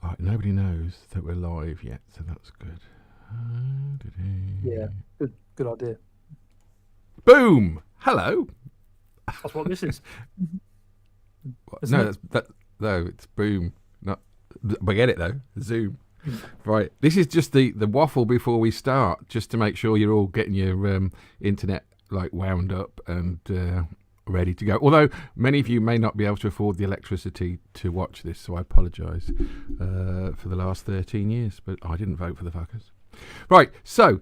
Right, nobody knows that we're live yet, so that's good. Yeah, good idea. Boom! Hello. That's what this is, isn't No, it? no, it's boom. Not. We get it though. Zoom. Mm. Right. This is just the waffle before we start, just to make sure you're all getting your internet like wound up and ready to go. Although many of you may not be able to afford the electricity to watch this, so I apologise for the last 13 years, but I didn't vote for the fuckers. Right, so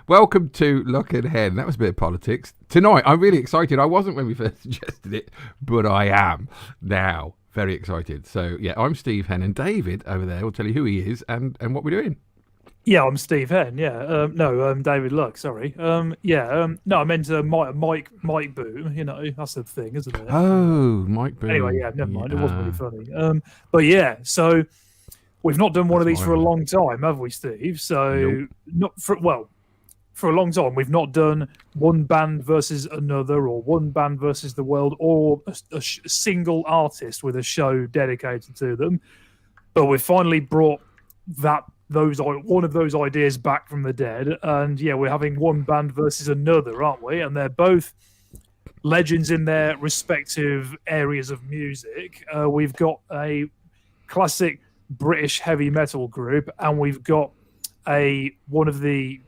welcome to Lock and Hen. That was a bit of politics. Tonight, I'm really excited. I wasn't when we first suggested it, but I am now very excited. So, yeah, I'm Steve Hen, and David over there will tell you who he is and what we're doing. Yeah, I'm Steve Henn. Yeah, no, David Luck. Sorry. No, I meant Mike Boom. You know, that's the thing, isn't it? Oh, Mike Boom. Anyway, yeah, never mind. It wasn't really funny. But yeah, so we've not done one of these for a long time, have we, Steve? So for a long time, we've not done one band versus another, or one band versus the world, or a single artist with a show dedicated to them. But we've finally brought one of those ideas back from the dead, and yeah, we're having one band versus another, aren't we? And they're both legends in their respective areas of music. We've got a classic British heavy metal group, and we've got one of the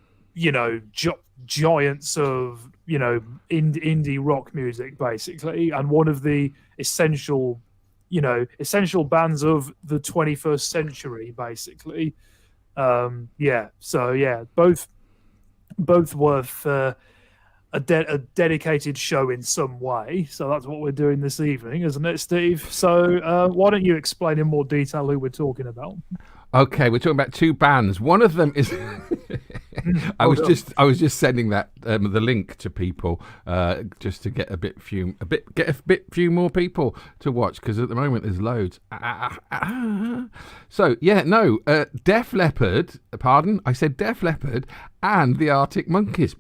giants of indie rock music, basically, and one of the essential bands of the 21st century, basically. Both worth a dedicated show in some way. So that's what we're doing this evening, isn't it, Steve? So why don't you explain in more detail who we're talking about? Okay, we're talking about two bands. One of them is I was just sending that the link to people just to get a few more people to watch, because at the moment there's loads. So yeah, no, Def Leppard. Pardon, I said Def Leppard and the Arctic Monkeys.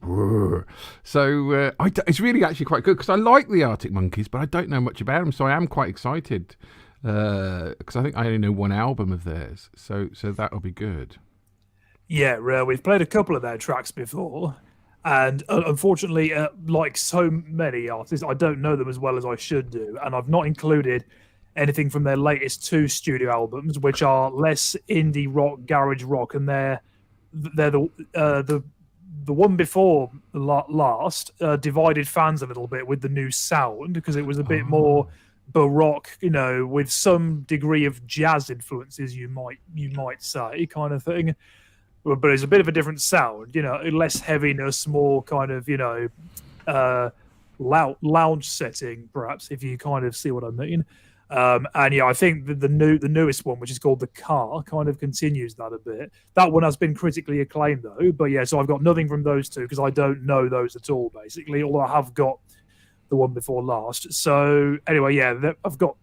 So it's really actually quite good, because I like the Arctic Monkeys, but I don't know much about them, so I am quite excited. Because I think I only know one album of theirs, so that'll be good. Yeah, we've played a couple of their tracks before, and unfortunately, like so many artists, I don't know them as well as I should do, and I've not included anything from their latest two studio albums, which are less indie rock, garage rock, and they're the one before last divided fans a little bit with the new sound, because it was a bit more baroque, with some degree of jazz influences, you might say, kind of thing. But it's a bit of a different sound, less heaviness, more kind of, lounge setting, perhaps, if you kind of see what I mean. And yeah, I think the newest one, which is called The Car, kind of continues that a bit. That one has been critically acclaimed, though. But yeah, so I've got nothing from those two, because I don't know those at all, basically, although I have got the one before last. So anyway, yeah, I've got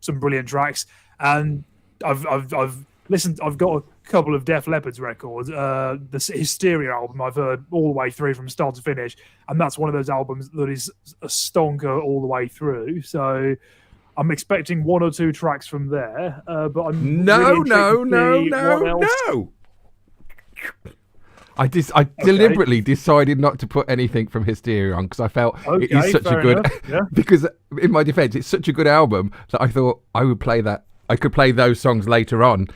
some brilliant tracks, and I've listened. I've got a couple of Def Leppard's records. The Hysteria album I've heard all the way through from start to finish, and that's one of those albums that is a stonker all the way through. So I'm expecting one or two tracks from there, but I'm no. I deliberately decided not to put anything from Hysteria on, because I felt it is such a good because in my defense, it's such a good album that I thought I would play that. I could play those songs later on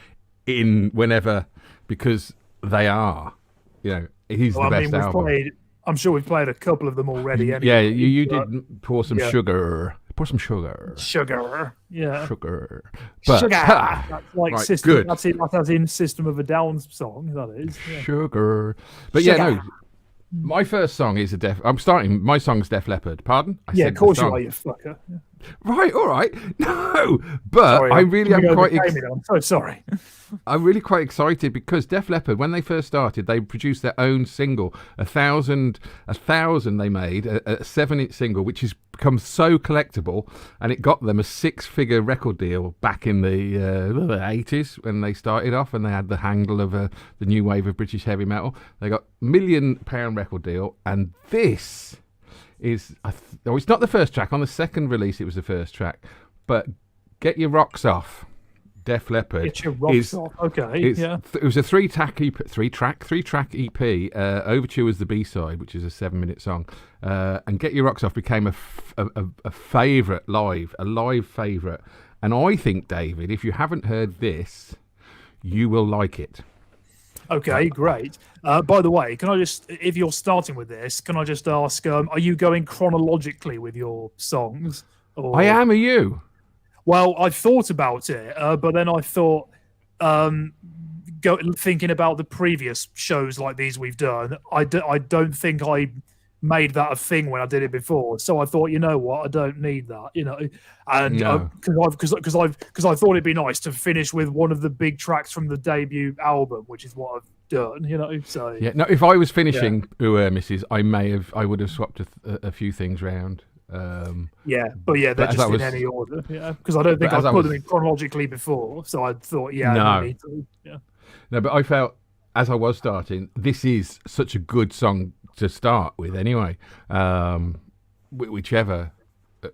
in whenever, because they are, he's the best album. I'm sure we've played a couple of them already. Anyway, yeah, you did pour some sugar. Pour some sugar. Sugar. Yeah. Sugar. But, sugar. That's like right, system. Good. That's in System of a Down song. That is. Yeah. Sugar. But sugar. Yeah, no. My first song is my song's Def Leppard. Pardon? Of course you are, you fucker. Yeah. Right, all right. No, but sorry, I really am quite. I'm so sorry. I'm really quite excited, because Def Leppard, when they first started, they produced their own single, 1,000 they made, a 7-inch single, which has become so collectible, and it got them a 6-figure record deal back in the 80s when they started off, and they had the handle of the new wave of British heavy metal. They got £1 million record deal, and this is it's not the first track. On the second release it was the first track, but Get Your Rocks Off Def Leppard Get your rocks off. Okay, yeah. It was a three-track EP. Overture was the B-side, which is a 7-minute song. And Get Your Rocks Off became a favourite a live favourite. And I think, David, if you haven't heard this, you will like it. Okay, great. By the way, can I just, if you're starting with this, can I just ask, are you going chronologically with your songs? Or... I am, are you? Well, I thought about it, but then I thought, thinking about the previous shows like these we've done, I don't think I made that a thing when I did it before. So I thought, you know what, I don't need that, and because I thought it'd be nice to finish with one of the big tracks from the debut album, which is what I've done, So yeah, no, if I was finishing Mrs., I would have swapped a few things round. But they're just in any order, because I don't think I put them in chronologically before, so I thought, I don't need to, No, but I felt as I was starting, this is such a good song to start with anyway, whichever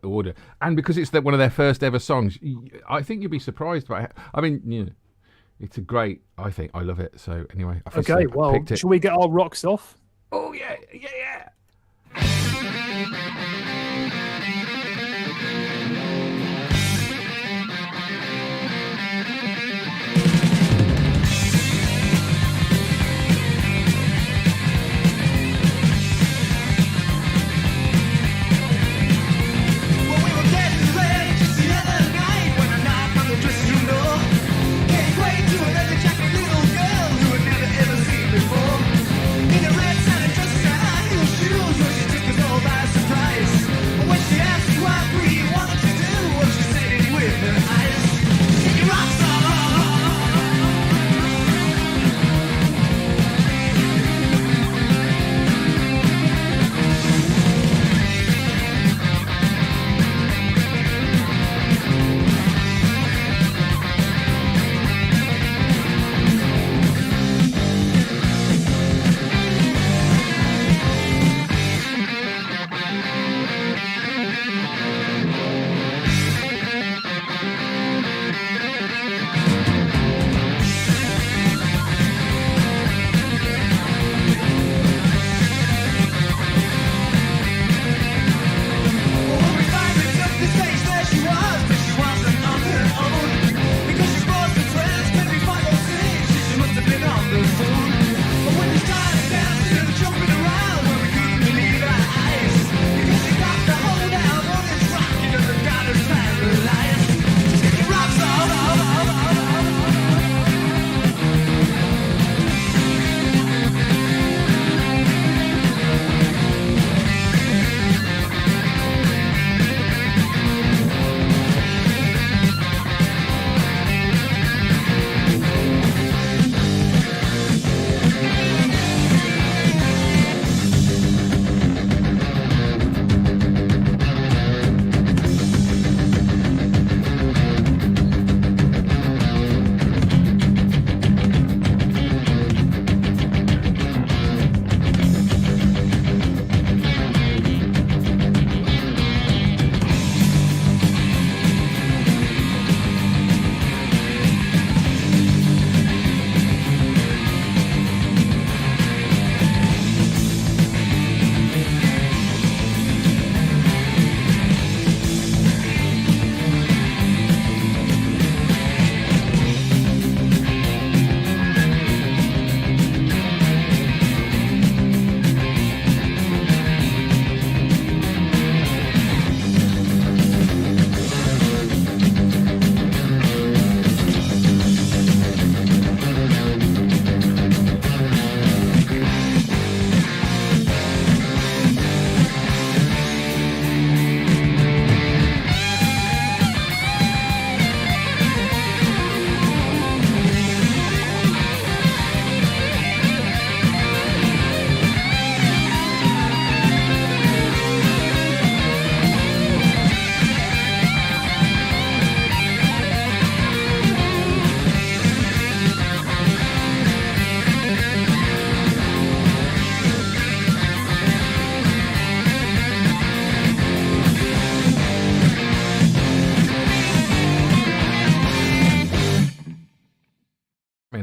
order, and because it's one of their first ever songs, I think you'll be surprised by it. I mean, it's a great, I think I love it. So anyway, I picked it. Shall we get our rocks off? Oh yeah.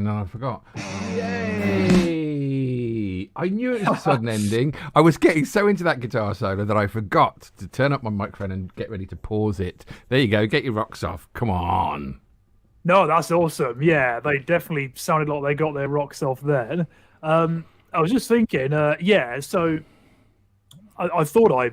and I forgot. Yay! I knew it was a sudden ending. I was getting so into that guitar solo that I forgot to turn up my microphone and get ready to pause it. There you go. Get your rocks off. Come on. No, that's awesome. Yeah, they definitely sounded like they got their rocks off then. I was just thinking, so I thought I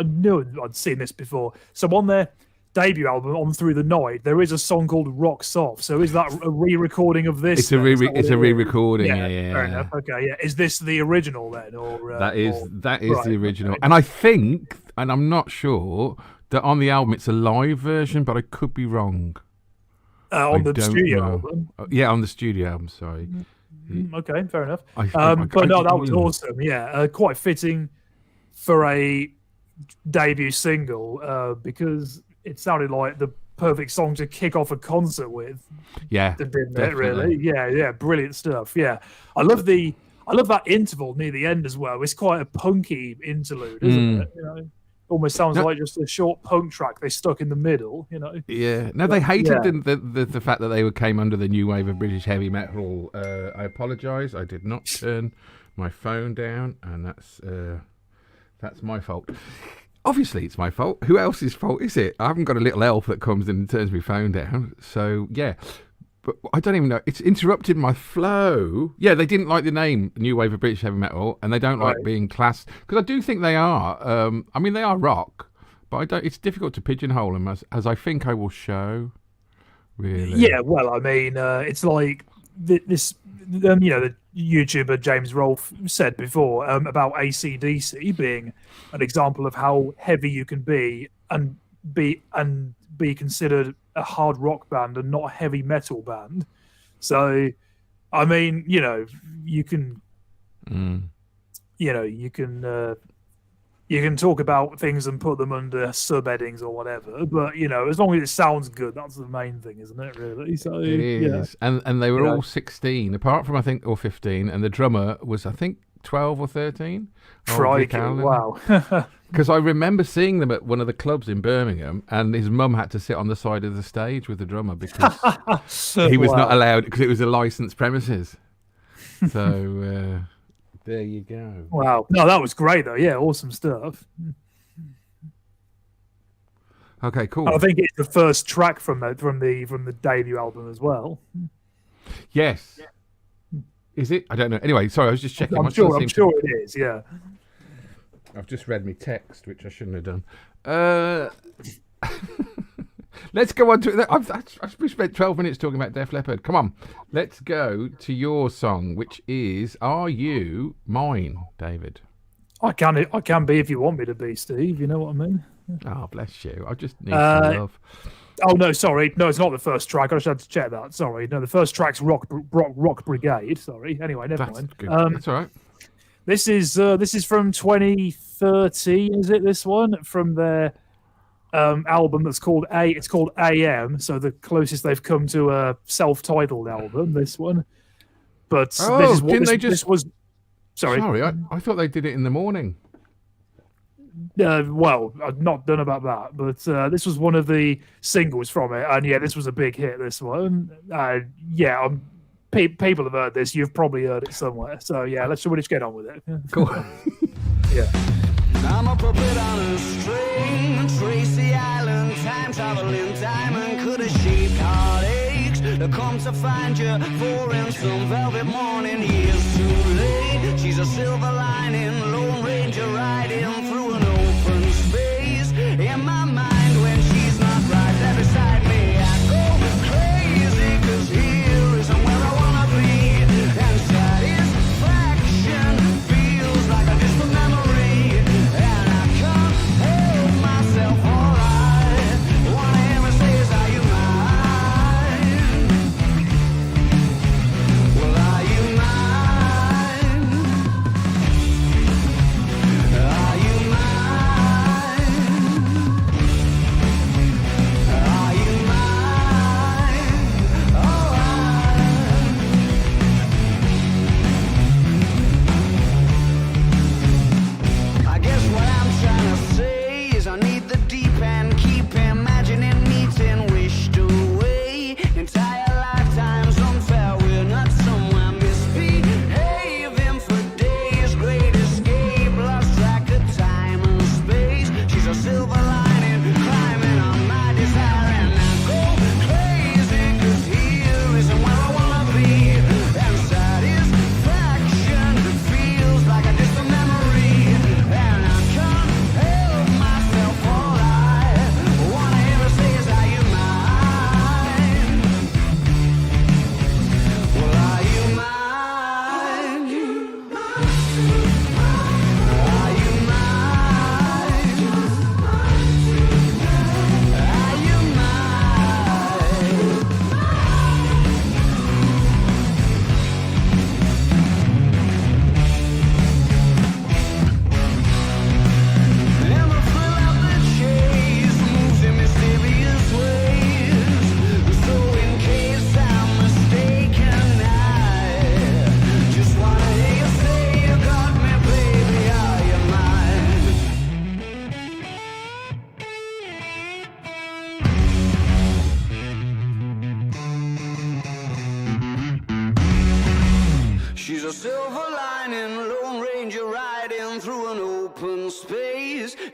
knew I'd seen this before. So on their debut album, On Through the Night, there is a song called Rocks Off. So is that a re-recording of this? It's a re-recording. Yeah. Fair enough. Okay, yeah. Is this the original then, or that is right, the original? okay. And I think, and I'm not sure, that on the album it's a live version, but I could be wrong. On the studio album? Yeah, on the studio album, sorry. Okay, fair enough. That was awesome. Yeah, quite fitting for a debut single because it sounded like the perfect song to kick off a concert with. Yeah, didn't it really? Yeah, brilliant stuff. Yeah, I love that interval near the end as well. It's quite a punky interlude, isn't it? You know? Almost sounds like just a short punk track they stuck in the middle, you know. Yeah. No, they hated the fact that they came under the new wave of British heavy metal. I apologise. I did not turn my phone down, and that's my fault. Obviously, it's my fault. Who else's fault is it? I haven't got a little elf that comes in and turns my phone down. So yeah. But I don't even know. It's interrupted my flow. Yeah, they didn't like the name New Wave of British Heavy Metal, and they don't like being classed because I do think they are. I mean, they are rock, but I don't. It's difficult to pigeonhole them as I think I will show. Really. Yeah. Well, I mean, it's like this. The YouTuber James Rolfe said before about AC/DC being an example of how heavy you can be and be considered a hard rock band and not a heavy metal band. So, I mean, you can, you can talk about things and put them under subheadings or whatever. But as long as it sounds good, that's the main thing, isn't it? Really. So it is. And they were all 16, apart from I think or 15, and the drummer was I think 12 or 13. Crikey, wow. Because I remember seeing them at one of the clubs in Birmingham, and his mum had to sit on the side of the stage with the drummer because he was not allowed, because it was a licensed premises. So there you go. Wow. No, that was great though. Yeah, awesome stuff. Okay, cool. I think it's the first track from the debut album as well. Yes. Is it? I don't know. Anyway, sorry, I was just checking. I'm sure it is. Yeah. I've just read my text, which I shouldn't have done. Let's go on to it. I've spent 12 minutes talking about Def Leppard. Come on. Let's go to your song, which is Are You Mine, David? I can be if you want me to be, Steve. You know what I mean? Oh, bless you. I just need some love. Oh, no, sorry. No, it's not the first track. I just had to check that. Sorry. No, the first track's Rock Brigade. Sorry. Anyway, never mind. Good. That's all right. This is from 2013, is it, this one? From their album that's called It's called AM, so the closest they've come to a self-titled album, this one. But this was... Sorry, I thought they did it in the morning. Well, I've not done about that, but this was one of the singles from it, and yeah, this was a big hit, this one. People have heard this. You've probably heard it somewhere. So yeah, let's just get on with it. Cool. Yeah. I'm a puppet on a string, Tracy Island, time traveling diamond, could have shaped heartaches to come to find you for in some velvet morning. Years too late. She's a silver lining, Lone Ranger riding through an open space. In my mind, when she's not right there beside me, I go crazy, 'cause here isn't where I wanna be. And satisfaction feels like a distant memory, and I can't help myself. All I wanna hear her say is, are you mine? Well, are you mine? Are you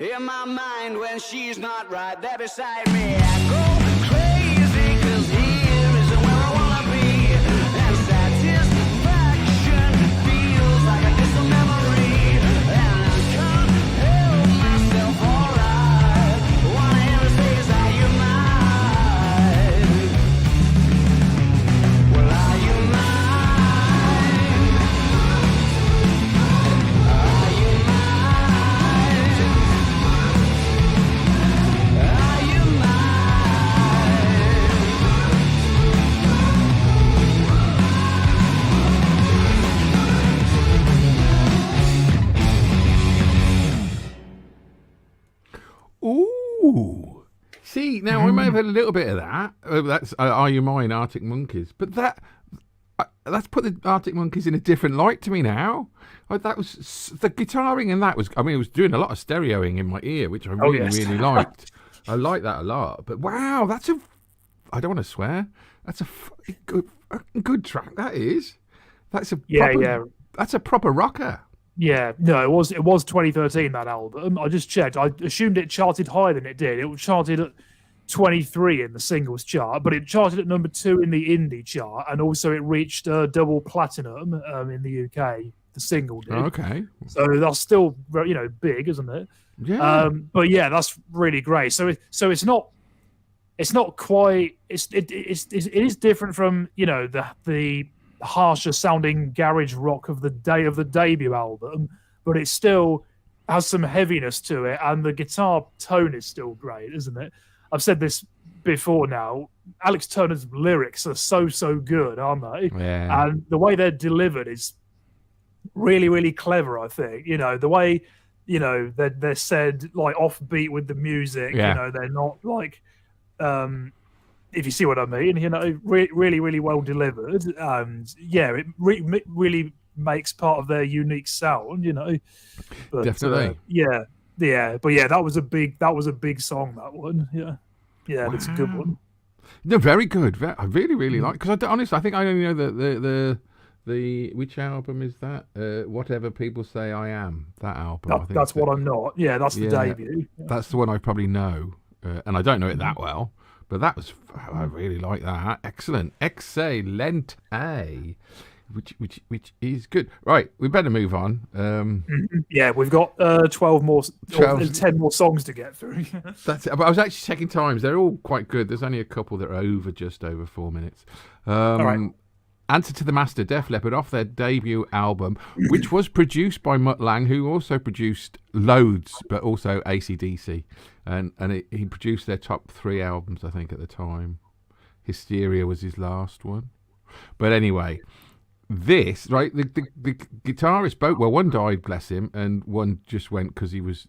in my mind when she's not right there beside me. I go crazy 'cause here isn't where I wanna be, and satisfaction feels like a distant memory, and I can't help myself. Alright, wanna hear her say, is are you mine? Well, are you mine? Are you mine? Are you Ooh. See, now I may have had a little bit of that. That's Are You Mine, Arctic Monkeys. But that's put the Arctic Monkeys in a different light to me now. That was the guitaring, and that was. I mean, it was doing a lot of stereoing in my ear, which I really, really liked. I like that a lot. But wow, that's a. I don't want to swear. That's a good track. That is. That's a proper, That's a proper rocker. Yeah, no, it was 2013, that album. I just checked. I assumed it charted higher than it did. It charted at 23 in the singles chart, but it charted at number 2 in the indie chart, and also it reached double platinum in the UK. The single did. Okay. So that's still, big, isn't it? Yeah. But yeah, that's really great. So it's not quite. It is different from the harsher sounding garage rock of the debut album, but it still has some heaviness to it, and the guitar tone is still great, isn't it? I've said this before now. Alex Turner's lyrics are so good, aren't they? Yeah. And the way they're delivered is really, really clever, I think. The way they're said like offbeat with the music. Yeah. They're not like if you see what I mean, really, really well delivered, and it really makes part of their unique sound, But, Definitely. But that was a big song. That one, That's a good one. No, very good. I really, really like. Because honestly, I think I only know the which album is that? Whatever People Say I Am. That album. I think That's what I'm not. Yeah, that's the debut. That's the one I probably know, and I don't know it that well. But that was, I really like that. Excellent. Which is good. Right, we better move on. Yeah, we've got 12 more, 10 more songs to get through. That's it. But I was actually checking times. They're all quite good. There's only a couple that are just over 4 minutes. All right. Answer to the Master, Def Leppard, off their debut album, which was produced by Mutt Lange, who also produced loads, but also AC/DC. And he produced their top 3 albums, I think, at the time. Hysteria was his last one. But anyway, this, right, the guitarist, one died, bless him, and one just went because he was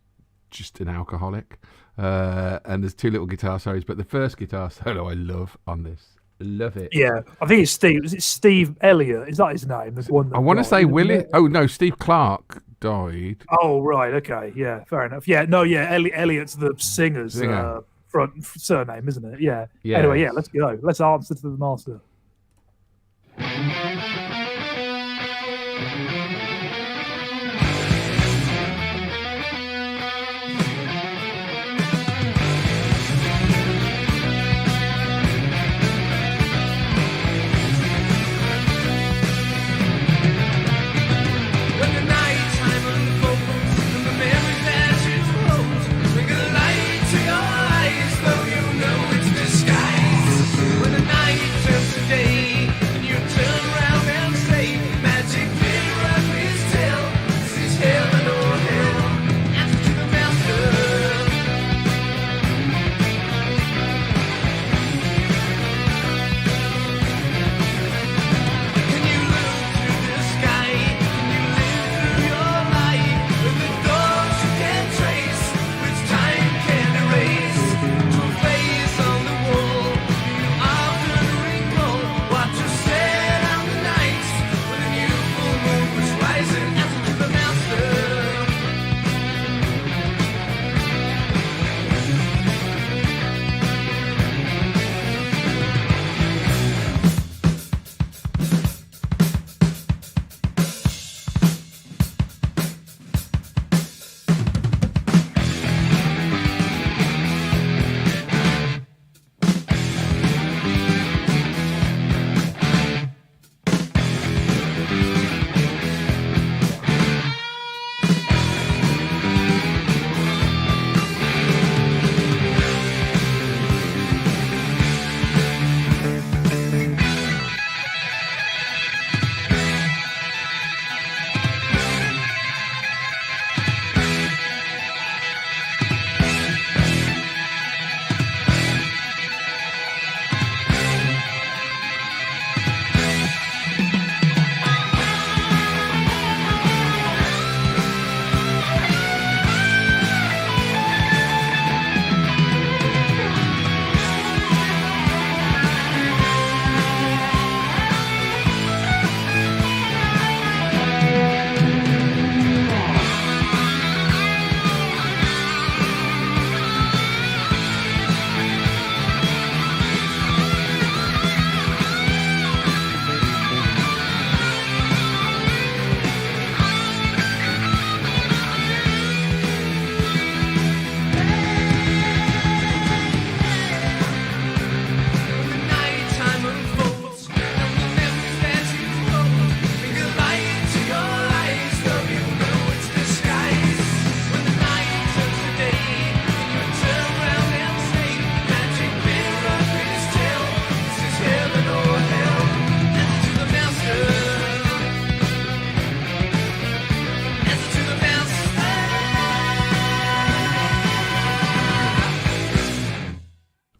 just an alcoholic. And there's 2 little guitar solos, but the first guitar solo I love on this. Love it. Yeah, I think it's Steve. Is it Steve Elliott? Is that his name? The one I want to say Willie. Oh no, Steve Clark died. Oh right, okay, yeah, fair enough. Yeah, no, yeah, Elliott's the singer's front surname, isn't it? Yeah. Anyway, let's go. Let's answer to the Master. When the night turns to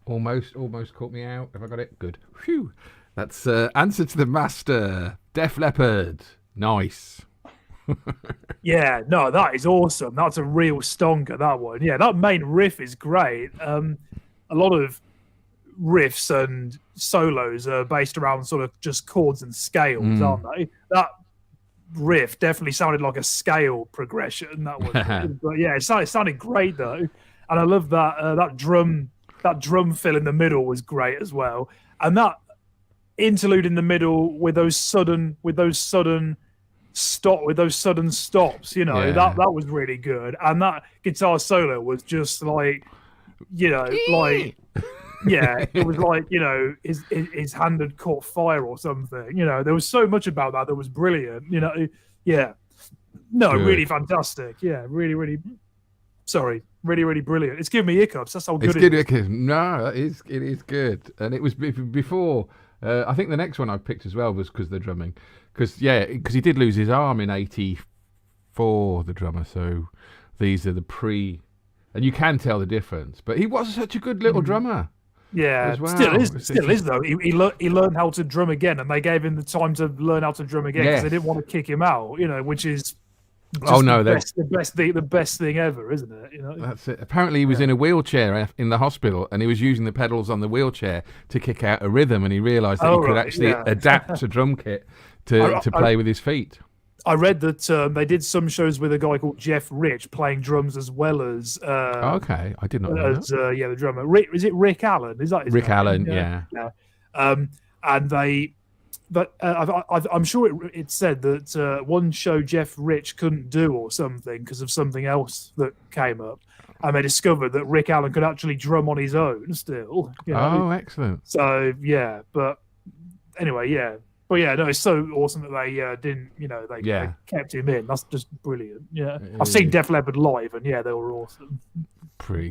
Almost caught me out. Have I got it? Good. Phew. That's Answer to the Master. Def Leppard. Nice. Yeah, no, that is awesome. That's a real stonker, that one. Yeah, that main riff is great. A lot of riffs and solos are based around sort of just chords and scales, aren't they? That riff definitely sounded like a scale progression. That one, but yeah, it sounded great though, and I love that that drum fill in the middle was great as well, and that interlude in the middle with those sudden stops, you know, that was really good, and that guitar solo was just like, you know, like. Yeah, it was like, you know, his hand had caught fire or something. You know, there was so much about that was brilliant. You know, yeah. No, good. Really fantastic. Yeah, really brilliant. It's giving me hiccups. That's how good it is. No, it is good. And it was before, I think the next one I picked as well was because of the drumming. Because he did lose his arm in 84, the drummer. So these are the and you can tell the difference. But he was such a good little drummer. Yeah, well. still is though. He learned how to drum again, and they gave him the time to learn how to drum again because they didn't want to kick him out. You know, which is the best thing ever, isn't it? You know, that's it. Apparently, he was in a wheelchair in the hospital, and he was using the pedals on the wheelchair to kick out a rhythm, and he realised that he could actually adapt a drum kit to play with his feet. I read that they did some shows with a guy called Jeff Rich playing drums as well as. Okay, I did not know that. The drummer. Is it Rick Allen? Is that his Rick name? Allen? Yeah. And they, but I'm sure it said that one show Jeff Rich couldn't do or something because of something else that came up, and they discovered that Rick Allen could actually drum on his own still. You know? Oh, excellent. So yeah, but anyway, yeah. But yeah, no, it's so awesome that they didn't, you know, they kept him in. That's just brilliant. Yeah, I've seen Def Leppard live, and yeah, they were awesome.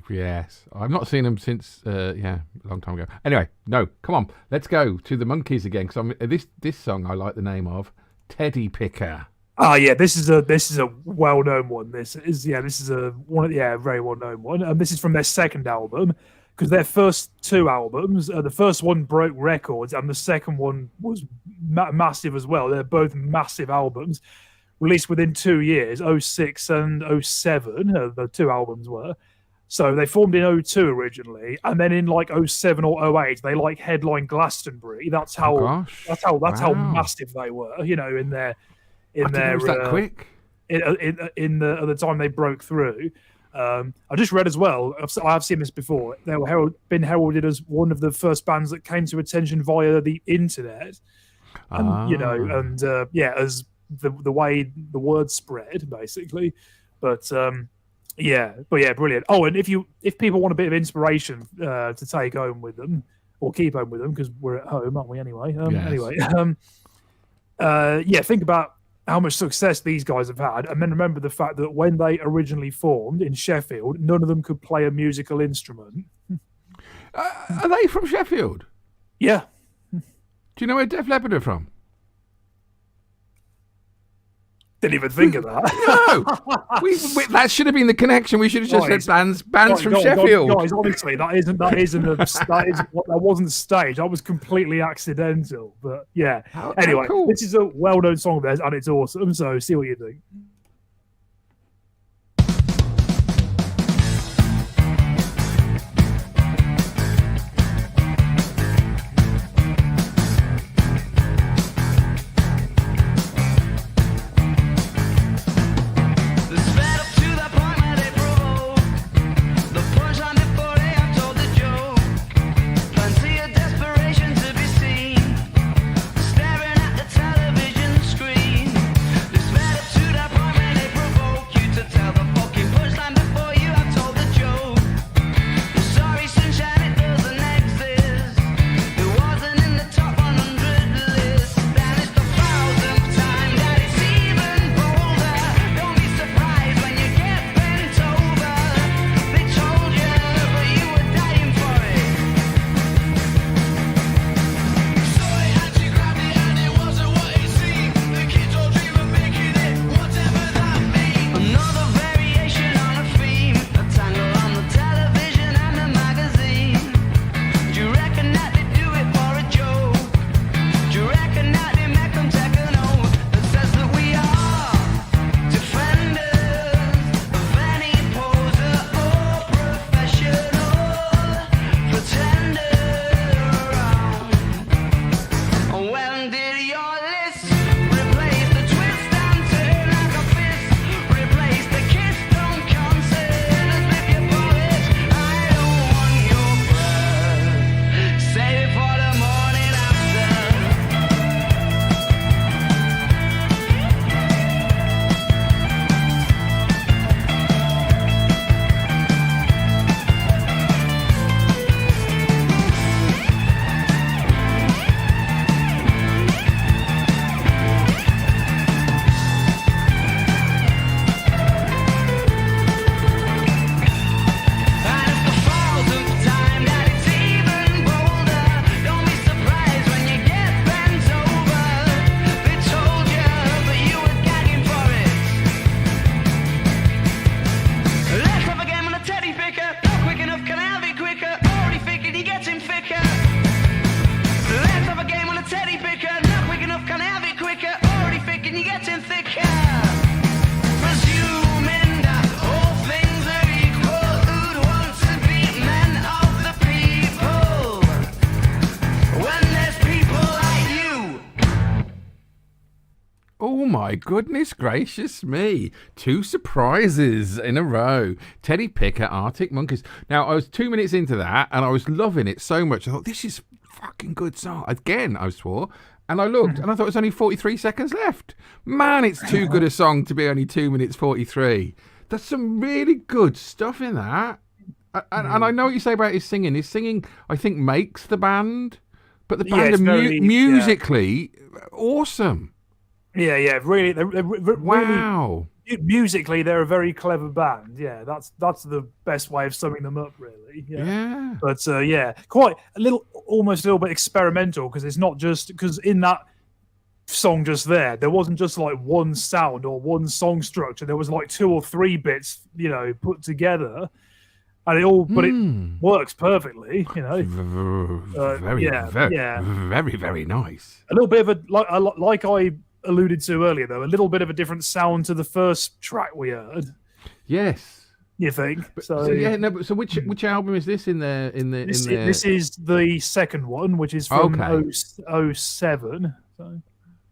Yes, I've not seen them since a long time ago. Anyway, no, come on, let's go to the Monkees again because this song I like the name of Teddy Picker. Ah, yeah, this is a well-known one. This is a very well-known one, and this is from their second album. Because their first two albums, the first one broke records, and the second one was massive as well. They're both massive albums, released within 2 years, 06 and 07. The two albums were. So they formed in 02 originally, and then in like 07 or 08, they like headlined Glastonbury. That's how how massive they were. You know, in their that quick. At the time they broke through. I just read as well, I've seen this before, they were been heralded as one of the first bands that came to attention via the internet. And, you know, and as the way the word spread, basically. But brilliant. Oh, and if people want a bit of inspiration to take home with them, or keep home with them, because we're at home, aren't we, anyway? Think about how much success these guys have had, and then remember the fact that when they originally formed in Sheffield, none of them could play a musical instrument. Are they from Sheffield? Yeah. Do you know where Def Leppard are from? Didn't even think of that. No, that should have been the connection. We should have just said bands from Sheffield. Guys, honestly, that wasn't staged. That was completely accidental. But yeah. Anyway, cool. This is a well-known song of theirs, and it's awesome. So see what you think. Staring at the television screen, this led up to that point. my goodness gracious me. 2 surprises in a row. Teddy Picker, Arctic Monkeys. Now, I was 2 minutes into that, and I was loving it so much. I thought, this is fucking good song. Again, I swore. And I looked, and I thought it was only 43 seconds left. Man, it's too good a song to be only 2 minutes 43. There's some really good stuff in that. And I know what you say about his singing. His singing, I think, makes the band. But the band musically, awesome. Yeah, really. Wow. Really, musically, they're a very clever band. Yeah, that's the best way of summing them up, really. Yeah. But quite almost a little bit experimental, because it's not just because in that song just there wasn't just like one sound or one song structure. There was like 2 or 3 bits, put together. And it works perfectly, Very, very nice. A little bit of like I alluded to earlier, though, a little bit of a different sound to the first track we heard. Yes, you think? So which album is this in there? This is the second one, which is from 07. So.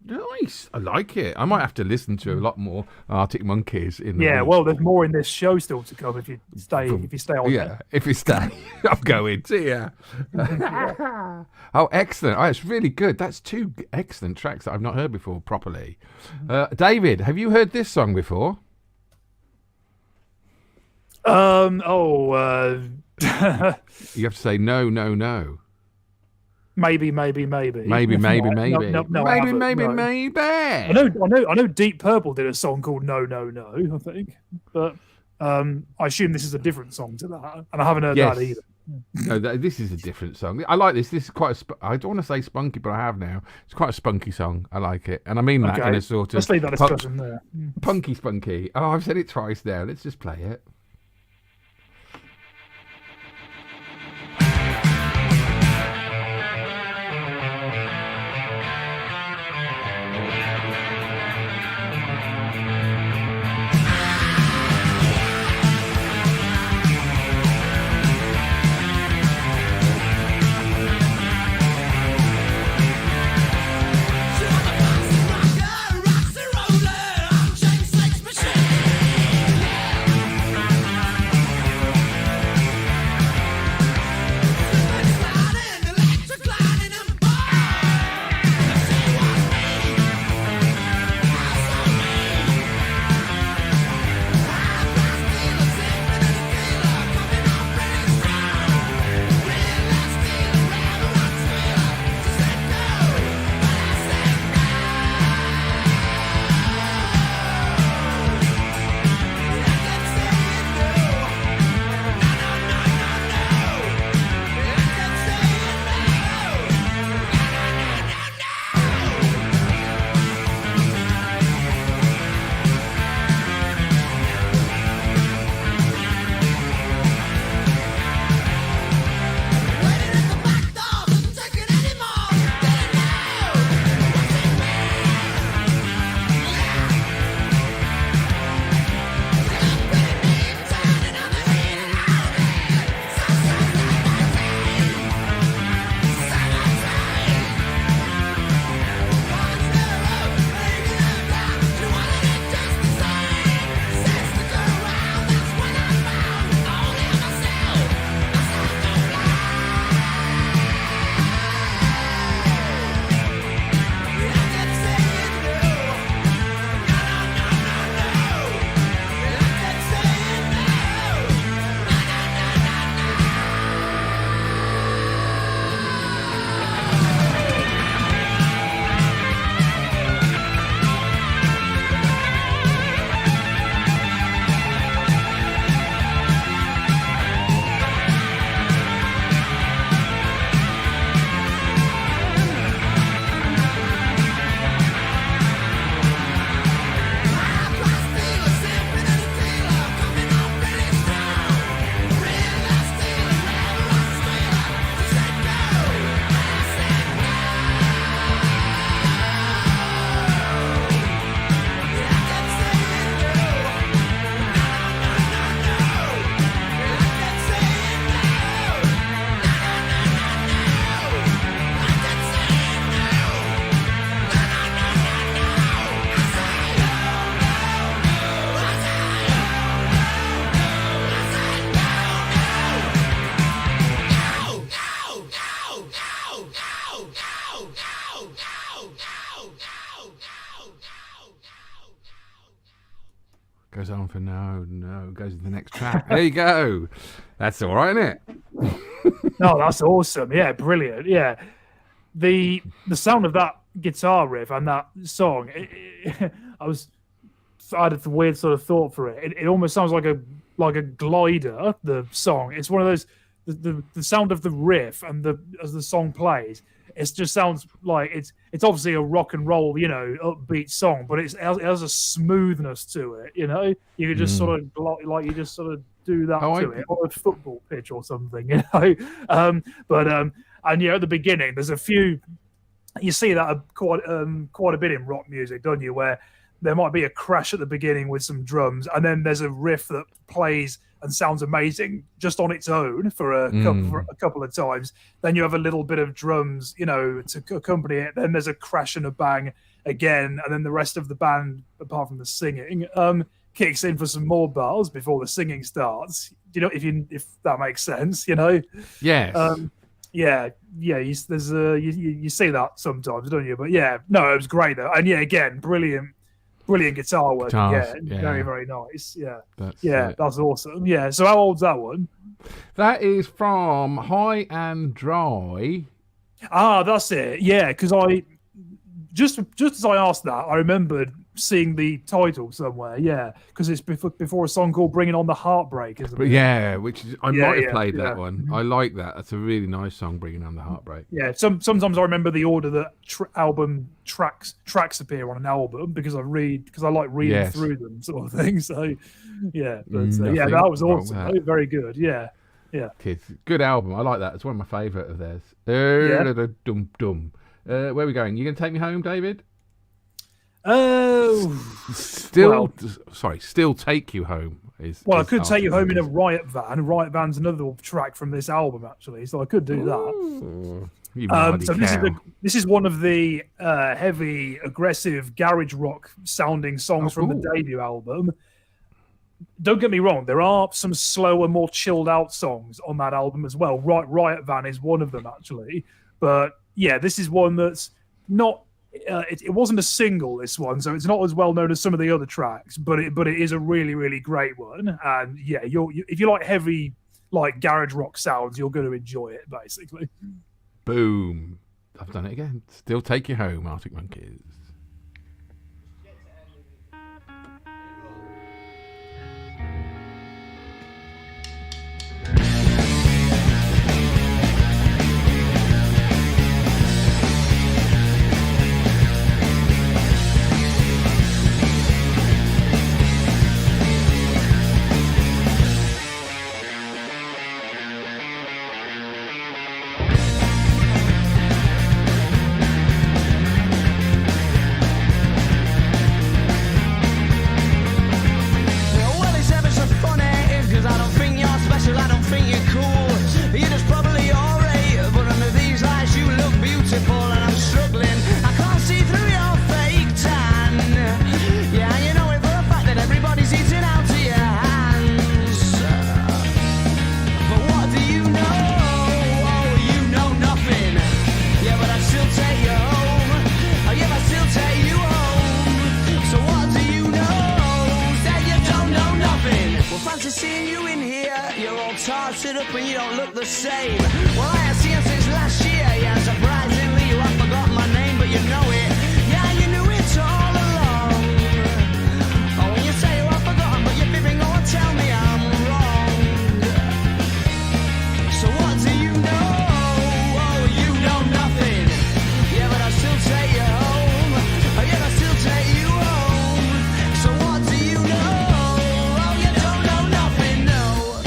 Nice, I like it. I might have to listen to a lot more Arctic Monkeys in the week. Well, there's more in this show still to come if you stay on. If you stay, I'm going. See ya. Oh, excellent! Oh, it's really good. That's 2 excellent tracks that I've not heard before properly. David, have you heard this song before? You have to say no. Maybe. Maybe. No, maybe. I know. Deep Purple did a song called No, I think, but I assume this is a different song to that, and I haven't heard that either. No, this is a different song. I like this. This is quite I don't want to say spunky, but I have now. It's quite a spunky song. I like it, and I mean that in a sort of. Let's leave that discussion there. Punky spunky. Oh, I've said it twice now. Let's just play it. goes on for no, goes to the next track. There you go. That's all right, isn't it? No, that's awesome. Yeah, brilliant. Yeah, the sound of that guitar riff and that song, I had a weird sort of thought for it. It almost sounds like a glider. The song. It's one of those. The sound of the riff and as the song plays, it just sounds like it's obviously a rock and roll, upbeat song, but it has a smoothness to it. You could just sort of you just sort of do that to it on a football pitch or something. And at the beginning, there's a few. You see that quite a bit in rock music, don't you? Where there might be a crash at the beginning with some drums, and then there's a riff that plays and sounds amazing just on its own for a couple of times. Then you have a little bit of drums, to accompany it. Then there's a crash and a bang again, and then the rest of the band, apart from the singing, kicks in for some more bars before the singing starts. If that makes sense, Yes. You see that sometimes, don't you? But it was great though, and again, brilliant guitar work. Very, very nice. That's awesome. Yeah. So how old's that one? That is from High and Dry. Ah, that's it. Yeah, because I just as I asked that, I remembered seeing the title somewhere. Yeah, because it's before a song called "Bringing On the Heartbreak," isn't it? Yeah, which is, I might have played that one. I like that. That's a really nice song, "Bringing On the Heartbreak." Yeah. Sometimes I remember the order that album tracks appear on an album because I like reading through them, sort of thing. So that was awesome. Very good. Yeah. Kids, good album. I like that. It's one of my favourite of theirs. Dum. Where are we going? You going to take me home, David? Oh, still take you home. I could take you home in a Riot Van. A Riot Van's another track from this album, actually, so I could do that. So this is one of the heavy, aggressive garage rock sounding songs from the debut album. Don't get me wrong, there are some slower, more chilled out songs on that album as well. Riot Van is one of them, actually. But this is one that's not. It wasn't a single, this one, so it's not as well known as some of the other tracks. But it is a really, really great one. And if you like heavy, like garage rock sounds, you're going to enjoy it. Basically. Boom! I've done it again. Still take you home, Arctic Monkeys. Sit up and you don't look the same. Well, I have seen you since last year. Yeah, surprisingly, you have forgotten my name, but you know it. Yeah, you knew it all along. Oh, when you say you have forgotten, but you're fibbing, oh, tell me I'm wrong. So what do you know? Oh, you know nothing. Yeah, but I still take you home. Oh, yeah, I still take you home. So what do you know? Oh, you don't know nothing, no.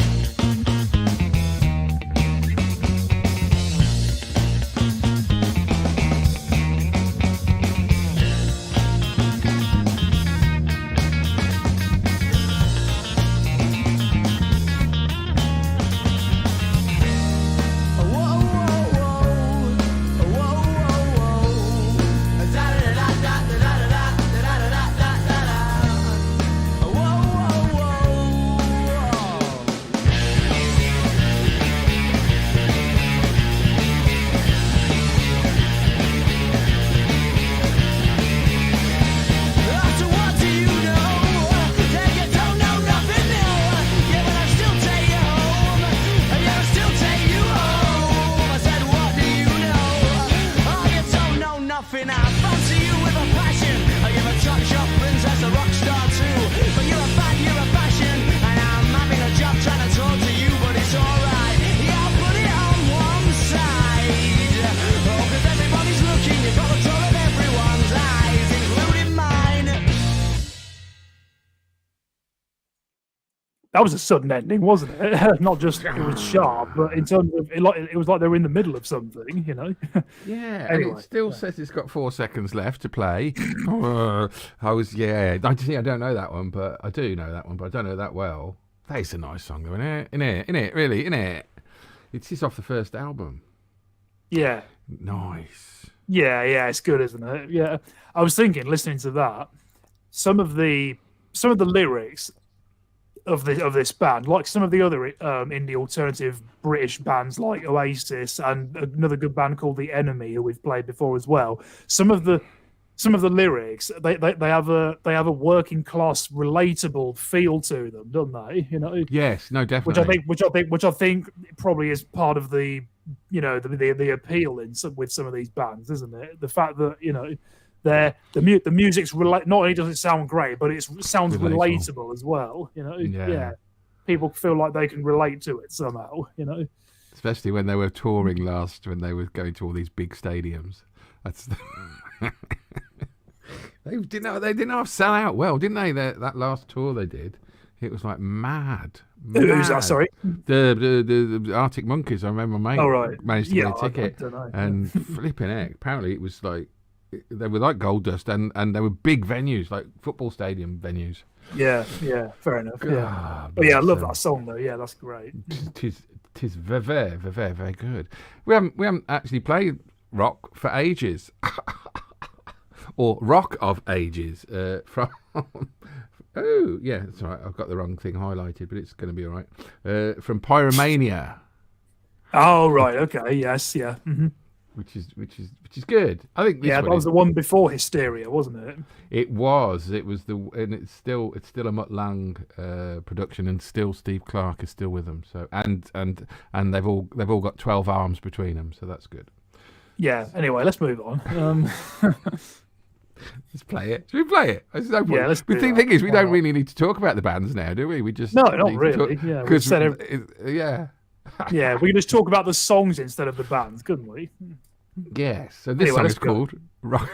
That was a sudden ending, wasn't it? Not just it was sharp, but in terms of it was like they were in the middle of something, you know. Yeah, Anyway, and it still says it's got 4 seconds left to play. I don't know that one, but I do know that one, but I don't know that well. That is a nice song, though, isn't it? Really, isn't it? It's just off the first album. Yeah. Nice. Yeah, it's good, isn't it? Yeah. I was thinking, listening to that, some of the lyrics of this band, like some of the other indie alternative British bands like Oasis and another good band called The Enemy, who we've played before as well. Some of the lyrics, they have a working class relatable feel to them, don't they? You know. Yes, no, definitely. Which I think probably is part of the the appeal with some of these bands, isn't it? The fact that the music's not only does it sound great, but it sounds relatable as well. You know, yeah. People feel like they can relate to it somehow. You know, especially when they were touring last, when they were going to all these big stadiums. That's they didn't have sell out well, didn't they? That last tour they did, it was like mad. Who's that? Sorry, the Arctic Monkeys. I remember my mate managed to get a ticket, and flipping heck. Apparently, it was like they were like gold dust, and they were big venues, like football stadium venues. Yeah, fair enough. Yeah, but I love that song though. Yeah, that's great. Tis very, very, very good. We haven't actually played rock for ages, or rock of ages from. Oh, yeah, that's all right. I've got the wrong thing highlighted, but it's going to be all right. From Pyromania. Oh, right. Okay. Yes. Yeah. Mm-hmm. Which is good. I think. That was the one before Hysteria, wasn't it? It was. And it's still a Mutt Lang production, and still Steve Clark is still with them. So and they've all got 12 arms between them. So that's good. Yeah. Anyway, let's move on. Let's play it. Should we play it? There's no point. Yeah, let's do the thing is, we don't really need to talk about the bands now, do we? We just not really. Yeah, because yeah, we can just talk about the songs instead of the bands, couldn't we? Yes. So this song is called Rock.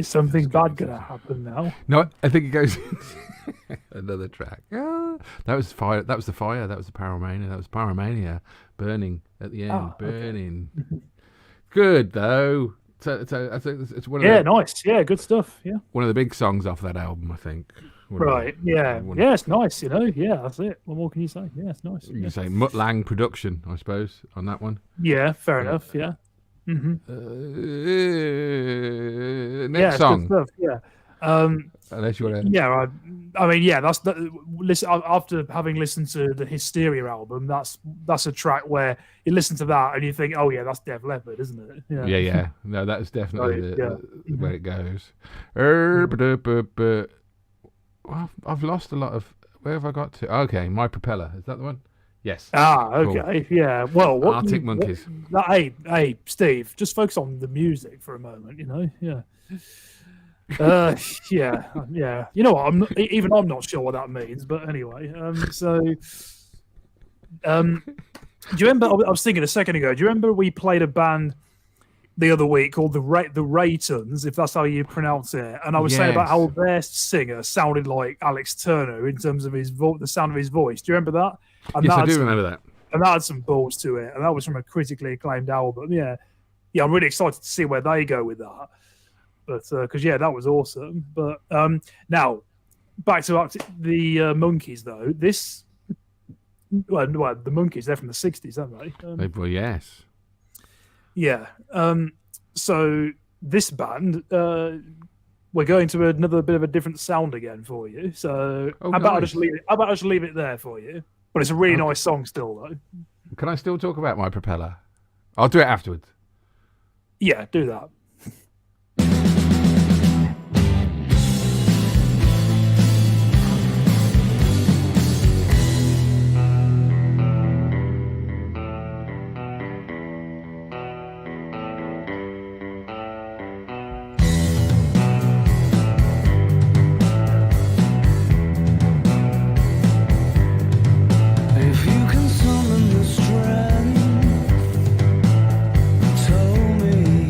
Is something bad gonna happen now? No, I think it goes another track. That was fire. That was the fire. That was the Pyromania. That was Pyromania burning at the end. Burning. Okay. Good though. So I think it's one of nice. Yeah, good stuff. Yeah, one of the big songs off that album, I think. Right. Yeah. It's nice. Yeah, that's it. What more can you say? Yeah, it's nice. You can say Mutt Lang production, I suppose, on that one. Yeah, fair enough. Yeah. Next song. Good stuff, yeah. Unless you want to. Yeah, I mean, yeah. Listen. After having listened to the Hysteria album, that's a track where you listen to that and you think, oh yeah, that's Def Leppard, isn't it? Yeah. No, that is definitely the way it goes. I've lost a lot of. Where have I got to? Okay, My Propeller. Is that the one? Yes. Okay. Cool. Yeah. Well, Arctic Monkeys. Hey, Steve, just focus on the music for a moment. Yeah. Yeah. You know what? I'm not sure what that means, but anyway. Do you remember? I was thinking a second ago. Do you remember we played a band the other week called the Raytons, if that's how you pronounce it? And I was saying about how their singer sounded like Alex Turner in terms of the sound of his voice. Do you remember that? And yes, I do remember that. And that had some balls to it, and that was from a critically acclaimed album. Yeah, I'm really excited to see where they go with that. But because that was awesome. But now back to the Monkeys though. The Monkeys, they're from the '60s, aren't they? Well, yes. Yeah. So this band, we're going to another bit of a different sound again for you. So how about I just leave it there for you? But it's a really nice song still, though. Can I still talk about My Propeller? I'll do it afterwards. Yeah, do that. Tell me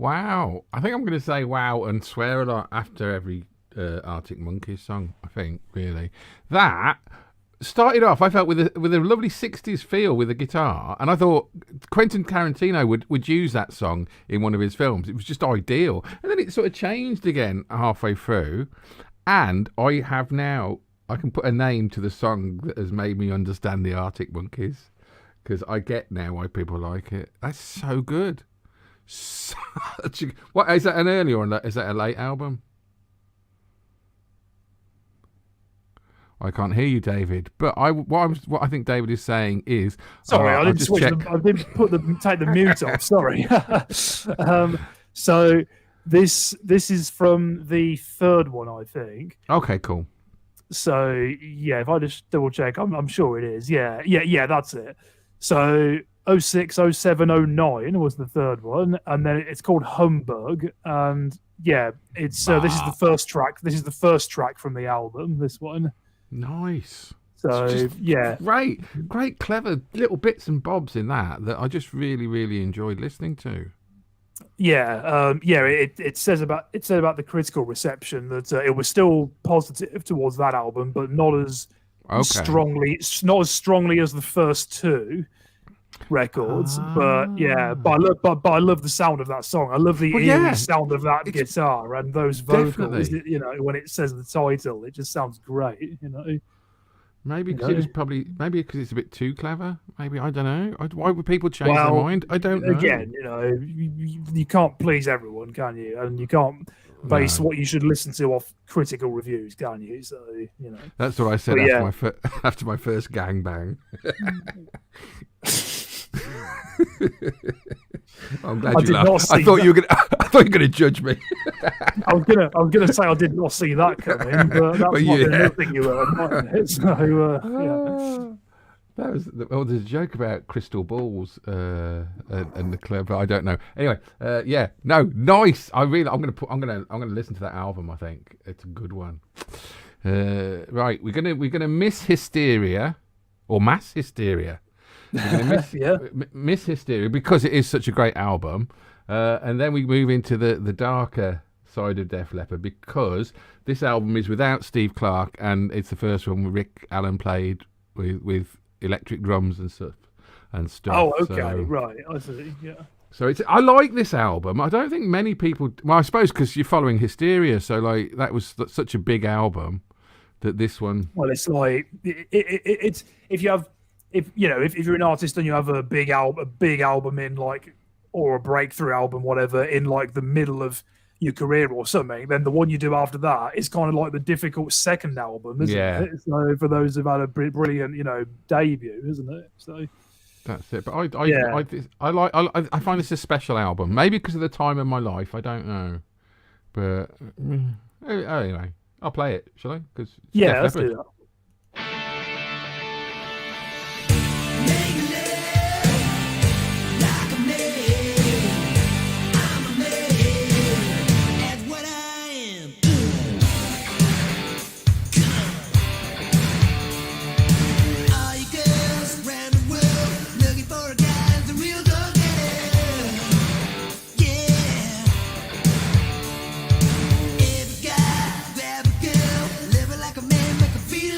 Wow. I think I'm going to say wow and swear a lot after every Arctic Monkeys song, I think, really. That started off, I felt, with a lovely 60s feel with the guitar, and I thought Quentin Tarantino would use that song in one of his films. It was just ideal. And then it sort of changed again halfway through, and I can put a name to the song that has made me understand the Arctic Monkeys, because I get now why people like it. That's so good. What is that, an early or is that a late album? I can't hear you, David. But what I think David is saying is, sorry, I didn't I didn't take the mute off. Sorry. So this is from the third one, I think. Okay, cool. So yeah, if I just double check, I'm sure it is. Yeah, that's it. So 06, 07, 09 was the third one, and then it's called Humbug, and yeah, it's this is the first track. This is the first track from the album. This one. Nice. So yeah, great, clever little bits and bobs in that I just really, really enjoyed listening to. Yeah, it said about the critical reception that it was still positive towards that album, but not as strongly as the first two records. But I love the sound of that song. I love the eerie sound of that guitar and those vocals. You know, when it says the title, it just sounds great. You know. Maybe because it's a bit too clever. Maybe, I don't know. Why would people change their mind? I don't know. Again, you know, you can't please everyone, can you? And you can't base what you should listen to off critical reviews, can you? So, you know. That's what I said after my first gangbang. I'm glad you laughed. I thought you were gonna judge me. I was gonna say I did not see that coming, but that's another thing you heard. So there's a joke about crystal balls and the club, but I don't know. Anyway, nice. I'm gonna listen to that album. I think it's a good one. Right, we're gonna miss Hysteria or Mass Hysteria. Miss Hysteria because it is such a great album, and then we move into the darker side of Def Leppard because this album is without Steve Clark, and it's the first one Rick Allen played with electric drums and stuff. Oh, okay, right, I see. Yeah. So I like this album. I don't think many people. Well, I suppose because you're following Hysteria, so like that was such a big album that this one. Well, it's like it's if you're an artist and you have a big album in like, or a breakthrough album, whatever, in like the middle of your career or something, then the one you do after that is kind of like the difficult second album, isn't it? So for those who've had a brilliant, debut, isn't it? So that's it. But I find this a special album, maybe because of the time of my life. I don't know, but anyway, I'll play it. Shall I? Let's do that. Like a man, make a feel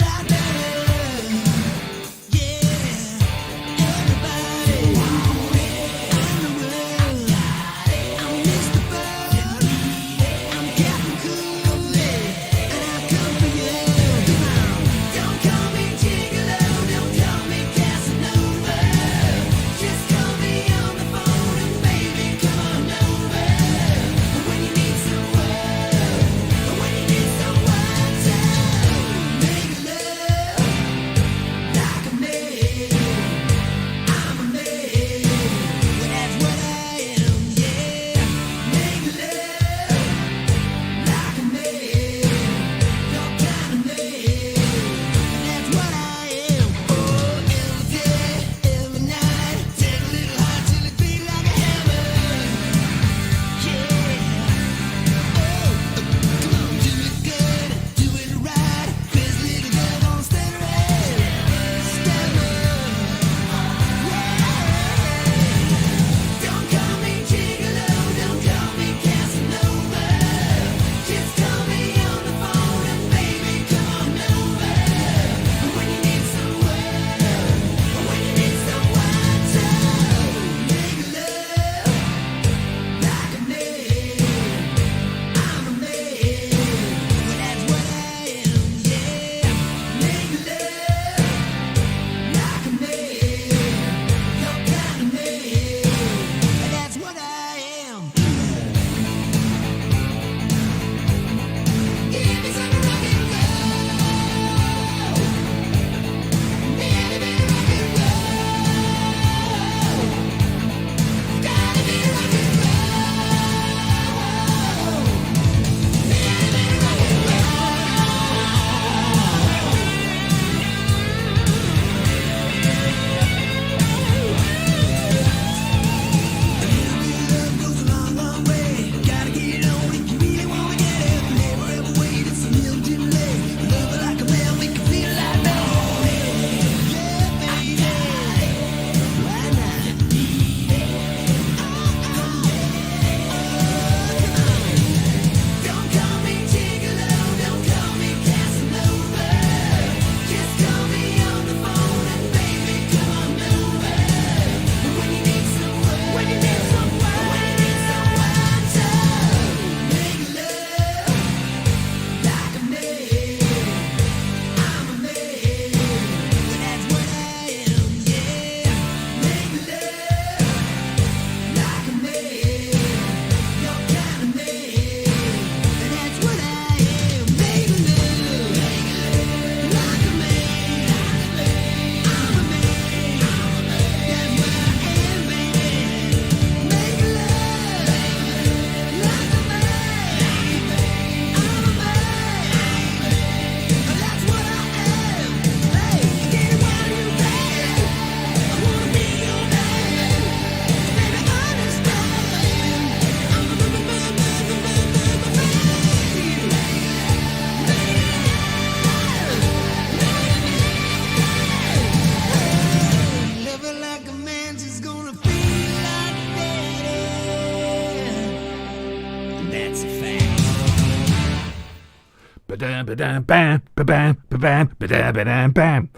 Ba-dam, ba-dam, bam, ba-bam, ba-bam, ba-dam, ba-dam, bam.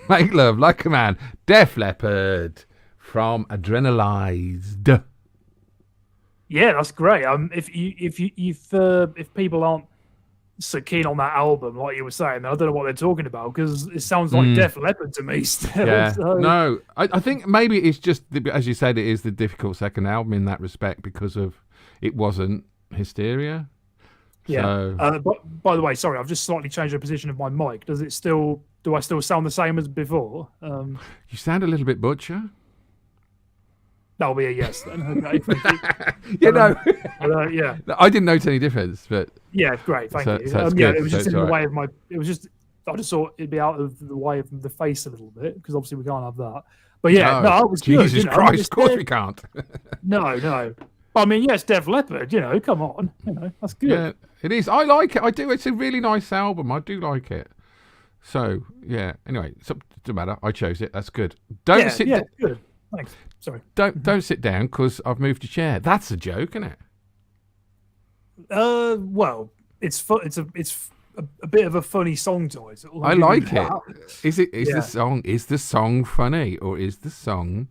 Make love like a man. Def Leppard from Adrenalized. Yeah, that's great. If people aren't so keen on that album, like you were saying, then I don't know what they're talking about because it sounds like Def Leppard to me still. Yeah. So. No, I think maybe it's just, as you said, it is the difficult second album in that respect because of it wasn't Hysteria. Yeah. So. But by the way, sorry, I've just slightly changed the position of my mic. Do I still sound the same as before? You sound a little bit butcher. That'll be a yes then. Okay, thank Yeah, you. no. I didn't notice any difference, but yeah, great, thank you. So yeah, good. it was just in the right. way of my. It was just I just thought it'd be out of the way of the face a little bit because obviously we can't have that. But yeah, no, it was Jesus good. Christ, of course we can't. No. I mean, yes, Def Leppard. Come on, that's good. Yeah, it is. I like it. I do. It's a really nice album. I do like it. So yeah. Anyway, doesn't matter. I chose it. That's good. Don't sit. Yeah, good. Thanks. Sorry. Don't sit down because I've moved your chair. That's a joke, isn't it? Well, it's a bit of a funny song title. I like it. Is the song funny or is the song?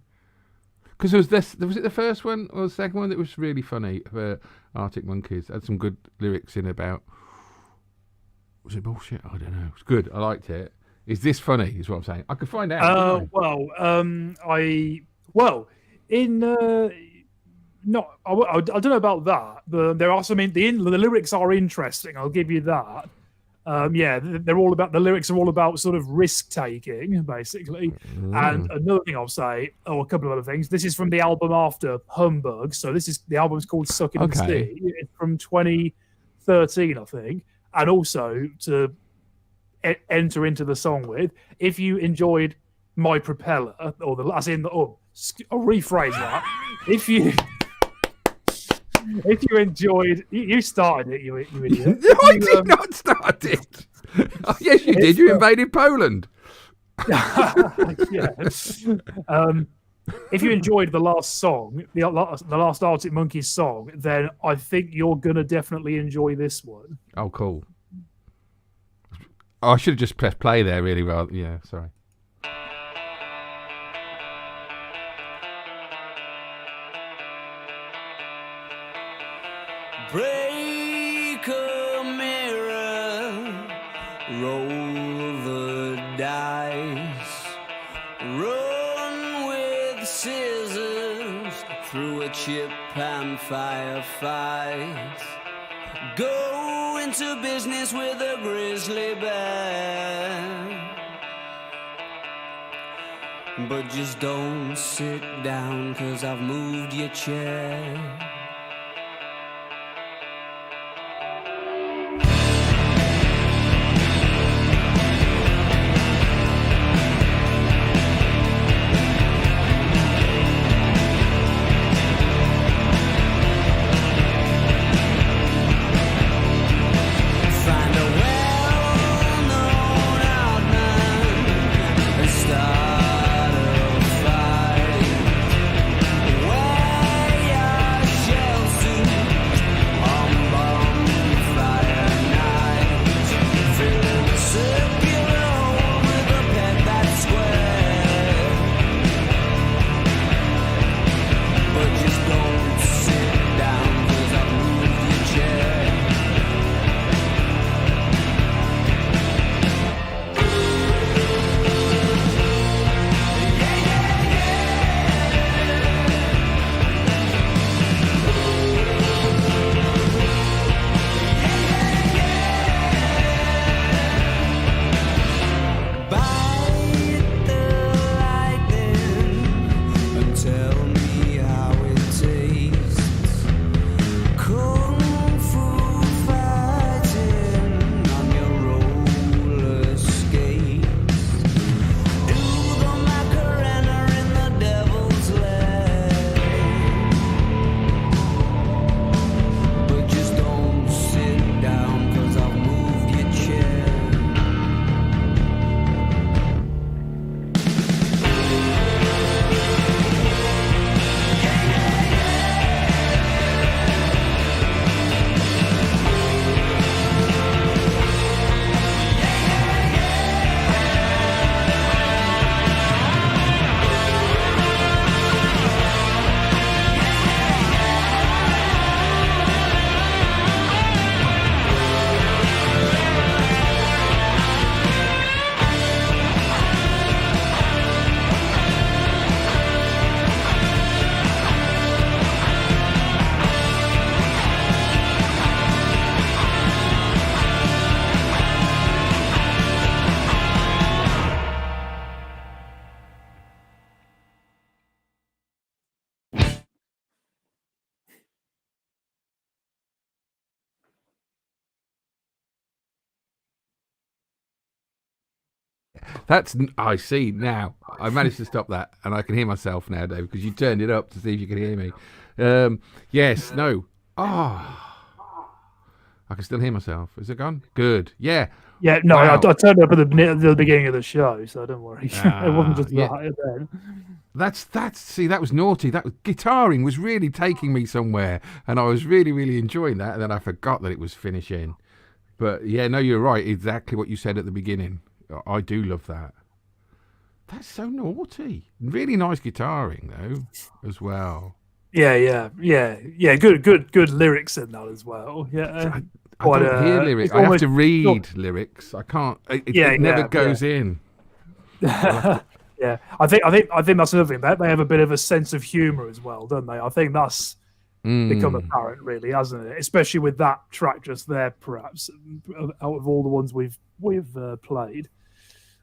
Because was it the first one or the second one that was really funny for Arctic Monkeys? Had some good lyrics in about. Was it bullshit? I don't know. It's good. I liked it. Is this funny? Is what I'm saying. I could find out. I don't know about that, but there are some. The lyrics are interesting. I'll give you that. They're all about. The lyrics are all about sort of risk taking, basically. And another thing I'll say, a couple of other things. This is from the album after Humbug. So the album's called Suck It and See. It's from 2013, I think. And also to enter into the song with, if you enjoyed My Propeller, or I'll rephrase that. If you enjoyed, you started it, you idiot. No, I did not start it. Oh, yes, you did. You invaded Poland. Yeah. If you enjoyed the last song, the last Arctic Monkeys song, then I think you're gonna definitely enjoy this one. Oh, cool. Oh, I should have just pressed play there, really. Well, yeah, sorry. Break a mirror, roll the dice, run with scissors through a chip and firefight, go into business with a grizzly bear, but just don't sit down 'cause I've moved your chair. Start a fight where you're I see now. I managed to stop that, and I can hear myself now, Dave, because you turned it up to see if you could hear me. Yes, no. Oh, I can still hear myself. Is it gone? Good. Yeah. Yeah, no, Wow. I turned up at the beginning of the show, so don't worry. It wasn't just that then. See, that was naughty. Guitaring was really taking me somewhere, and I was really, really enjoying that, and then I forgot that it was finishing. But yeah, no, you're right. Exactly what you said at the beginning. I do love that. That's so naughty. Really nice guitaring though, as well. Yeah. Good lyrics in that as well. Yeah. I don't hear lyrics. I have to read lyrics. I can't. It never goes in. Yeah, I think that's another thing. They have a bit of a sense of humor as well, don't they? I think that's become apparent, really, hasn't it? Especially with that track just there, perhaps out of all the ones we've played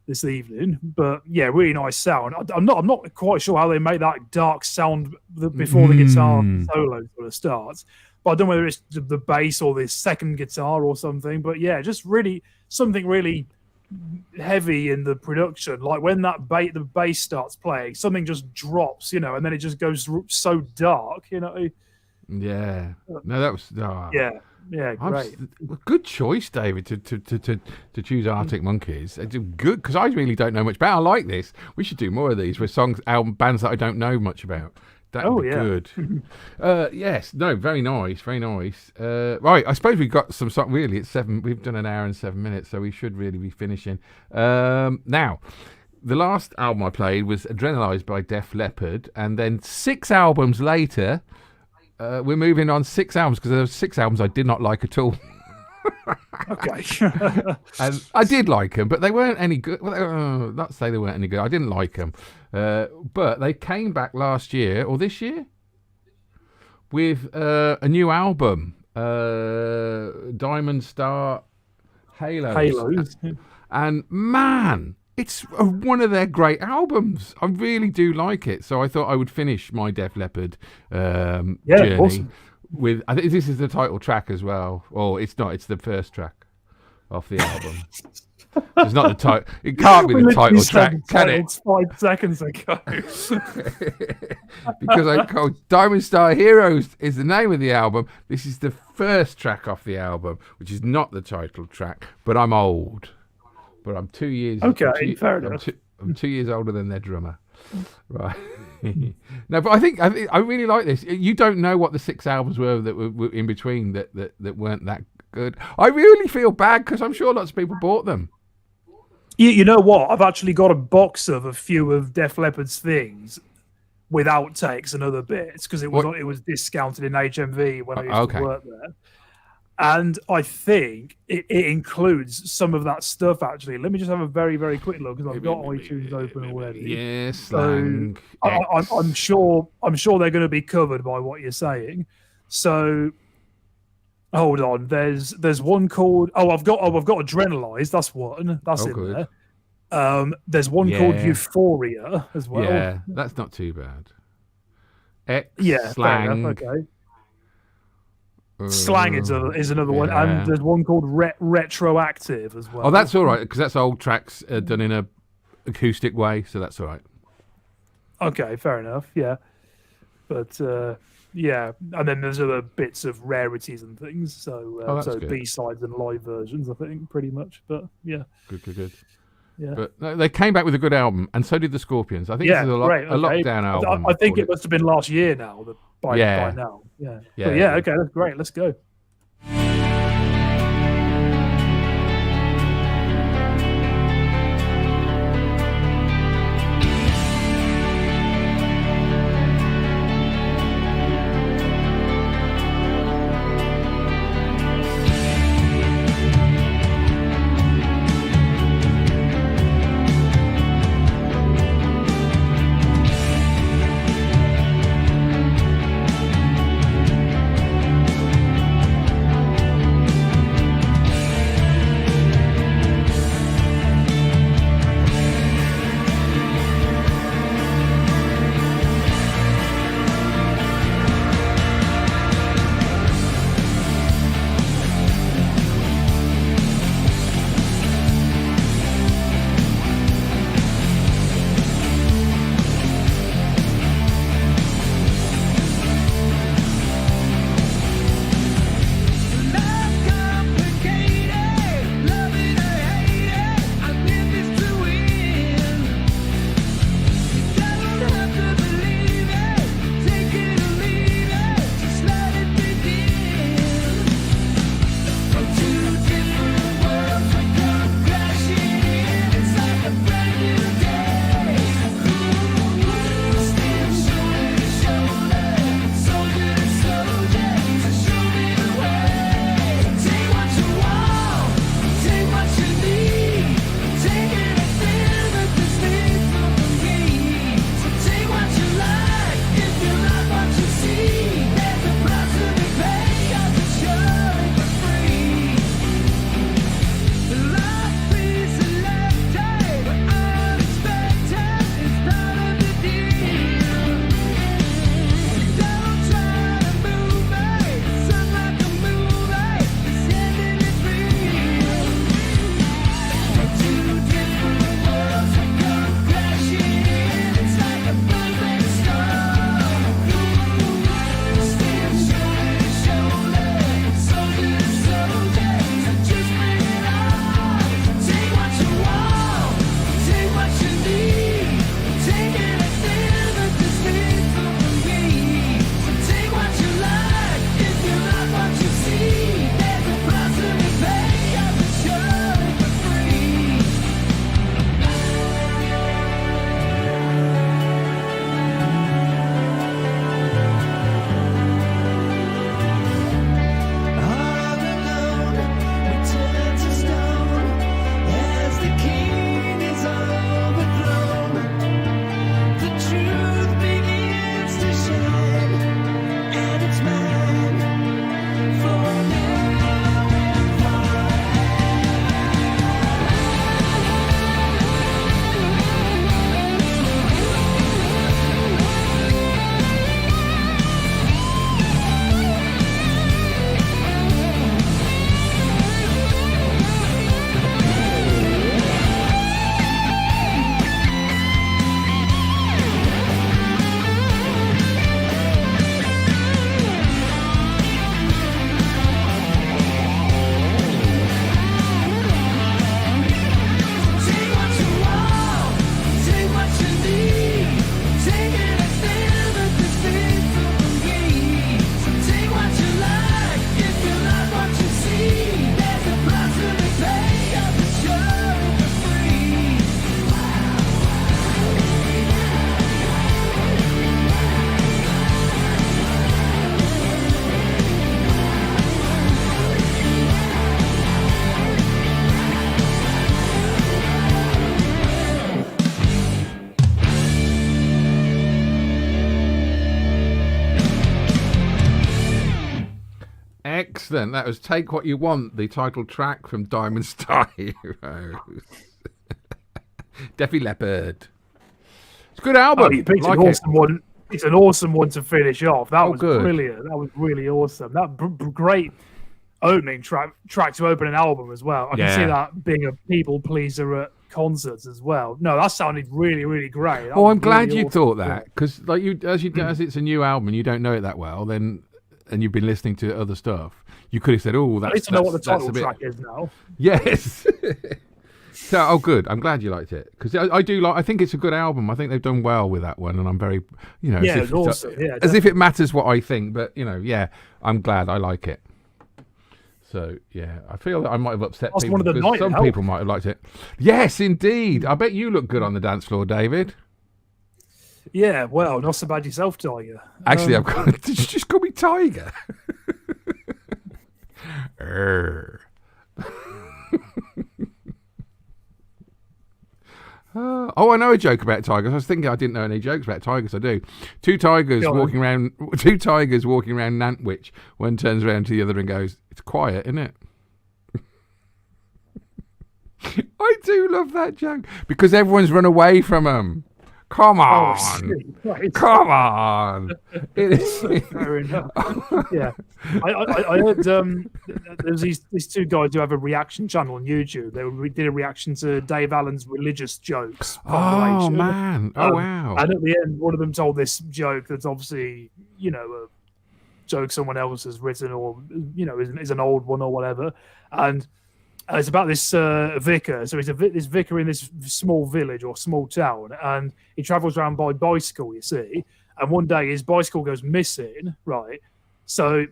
this evening. But yeah, really nice sound. I'm not quite sure how they make that dark sound before the guitar solo sort of starts. But I don't know whether it's the bass or the second guitar or something. But yeah, just really something really heavy in the production. Like when the bass starts playing, something just drops, and then it just goes so dark, Yeah. No, that was. Yeah, great. Good choice, David, to choose Arctic Monkeys. It's good because I really don't know much about. I like this. We should do more of these with bands that I don't know much about. That would be good. Yes. No. Very nice. Very nice. Right. I suppose we've got some. Really, it's 7. We've done an hour and 7 minutes, so we should really be finishing. Now, the last album I played was Adrenalized by Def Leppard, and then 6 albums later, we're moving on 6 albums because there were 6 albums I did not like at all. Okay. And I did like them, but they weren't any good. Well, not to say they weren't any good. I didn't like them. But they came back last year, or this year, with a new album, Diamond Star Halos. And man, it's one of their great albums. I really do like it. So I thought I would finish my Def Leppard journey. Awesome. With, I think this is the title track as well. Or it's not, it's the first track off the album. It's not the title. It can't be the title track, can it? It's 5 seconds ago. Because I called Diamond Star Heroes is the name of the album. This is the first track off the album, which is not the title track. But I'm old. But I'm 2 years. Okay, fair enough. I'm 2 years older than their drummer. Right. No, but I think I really like this. You don't know what the 6 albums were that were in between that weren't that good. I really feel bad because I'm sure lots of people bought them. You know what? I've actually got a box of a few of Def Leppard's things with outtakes and other bits because it was discounted in HMV when I used to work there. And I think it includes some of that stuff, actually. Let me just have a very, very quick look because I've got iTunes open already. Yes, slang. So I'm sure they're going to be covered by what you're saying. So hold on. There's one called I've got Adrenalized. That's one. That's in good. there. There's one called Euphoria as well. Yeah, that's not too bad. Slang. Fair enough, okay. Slang is another one, and there's one called Retroactive as well. Oh, that's all right because that's old tracks done in a acoustic way, so that's all right. Okay, fair enough. Yeah, but and then there's other bits of rarities and things. So B-sides and live versions, I think, pretty much. But yeah, good. Yeah, but they came back with a good album, and so did the Scorpions. I think this is a lockdown album. I think it must have been last year now. By now, okay, that's great. Let's go. Excellent. That was Take What You Want, the title track from Diamond Star Heroes. Def Leppard. It's a good album. Oh, you picked an awesome one. It's an awesome one to finish off. That was good. Brilliant. That was really awesome. That great opening track to open an album as well. I can see that being a people pleaser at concerts as well. No, that sounded really, really great. Oh, I'm glad you thought that, because like as it's a new album and you don't know it that well, then and you've been listening to other stuff, you could have said, "Oh, that's." At least I know what the title track is now. Yes. So, good. I'm glad you liked it, because I do like. I think it's a good album. I think they've done well with that one, and I'm very, it's awesome. As if it matters what I think, but I'm glad I like it. So I feel that I might have upset people. Because some people might have liked it. Yes, indeed. I bet you look good on the dance floor, David. Yeah, well, not so bad yourself, Tiger. Actually, did you just call me Tiger? I know a joke about tigers. I was thinking I didn't know any jokes about tigers. I do. Two tigers walking around Nantwich. One turns around to the other and goes, "It's quiet, isn't it?" I do love that joke because everyone's run away from them. Come on. Come on. Fair enough. Yeah. I heard there's these two guys who have a reaction channel on YouTube. They did a reaction to Dave Allen's religious jokes. Oh, man. Oh, wow. And at the end, one of them told this joke that's obviously, a joke someone else has written or, is an old one or whatever. And it's about this vicar. So he's this vicar in this small village or small town, and he travels around by bicycle, you see. And one day his bicycle goes missing, right? So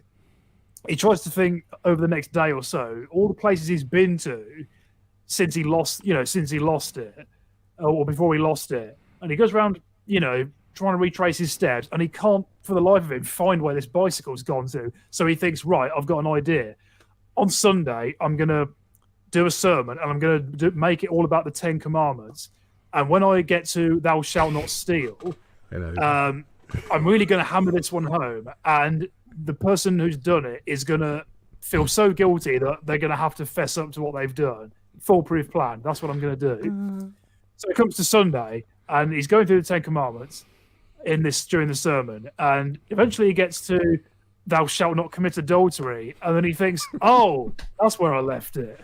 he tries to think over the next day or so, all the places he's been to since he lost it, or before he lost it. And he goes around, trying to retrace his steps, and he can't, for the life of him, find where this bicycle's gone to. So he thinks, right, I've got an idea. On Sunday, I'm going to do a sermon, and I'm going to make it all about the 10 Commandments. And when I get to "Thou shalt not steal," I'm really going to hammer this one home. And the person who's done it is going to feel so guilty that they're going to have to fess up to what they've done. Foolproof plan. That's what I'm going to do. So it comes to Sunday, and he's going through the 10 Commandments during the sermon, and eventually he gets to "Thou shalt not commit adultery," and then he thinks, "Oh, that's where I left it."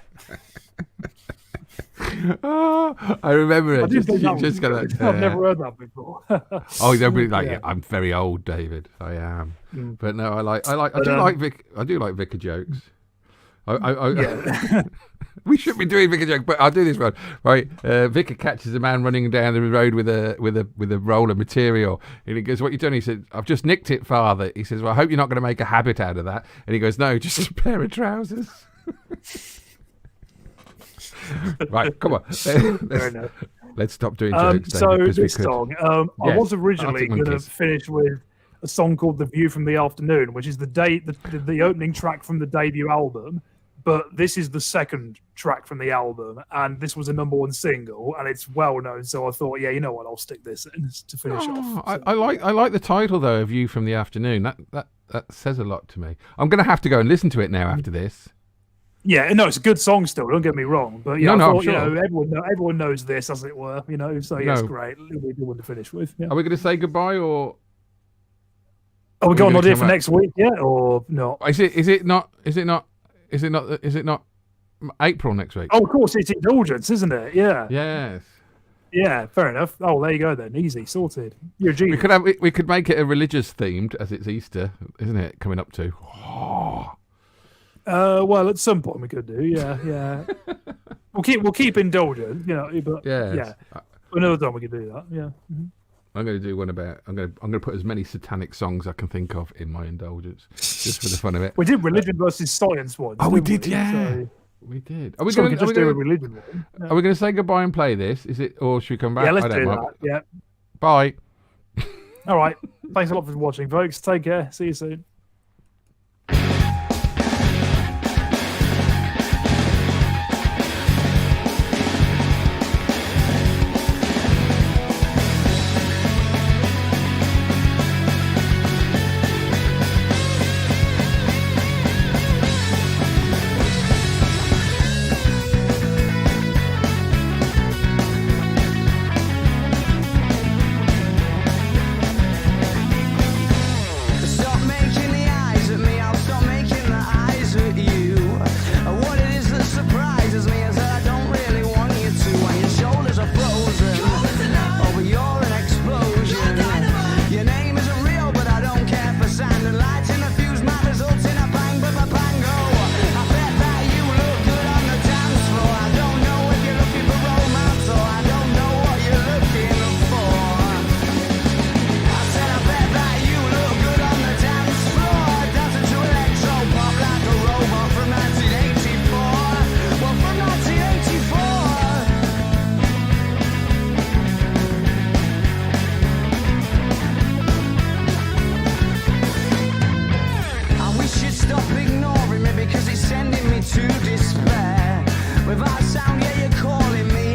I remember it. I've never heard that before. They'll be like, I'm very old, David. I am, but no, I do like vicar jokes. We shouldn't be doing vicar jokes, but I'll do this one. Right, vicar catches a man running down the road with a roll of material, and he goes, "What are you doing?" He said, "I've just nicked it, Father." He says, "Well, I hope you're not going to make a habit out of that." And he goes, "No, just a pair of trousers." Right, come on. Let's stop doing jokes. So this song, I was originally going to finish with a song called "The View from the Afternoon," which is the opening track from the debut album. But this is the second track from the album, and this was a #1 single, and it's well known. So I thought, I'll stick this in to finish off. So, I like the title though, "A View from the Afternoon." That says a lot to me. I'm going to have to go and listen to it now after this. Yeah, no, it's a good song still. Don't get me wrong, but I thought, sure. everyone knows this, as it were. So it's great. It'll be a good one to finish with. Yeah. Are we going to say goodbye, or are we got an idea for next week yet, or not? Is it not April next week? Oh, of course, it's Indulgence, isn't it? Yeah. Yes. Yeah, fair enough. Oh, there you go then. Easy, sorted. You're a genius. We could make it a religious themed, as it's Easter, isn't it? Coming up to. Well, at some point we could do. Yeah. we'll keep Indulgent, but another time we could do that. Yeah. Mm-hmm. I'm going to do one about. I'm going to put as many satanic songs I can think of in my Indulgence, just for the fun of it. We did religion versus science once. Oh, we did, yeah. So, we did. Are we going to do a religion one? Yeah. Are we going to say goodbye and play this? Is it, or should we come back? Yeah, let's do that. Yeah. Bye. All right. Thanks a lot for watching, folks. Take care. See you soon. stop ignoring me because it's sending me to despair. Without sound, yeah, you're calling me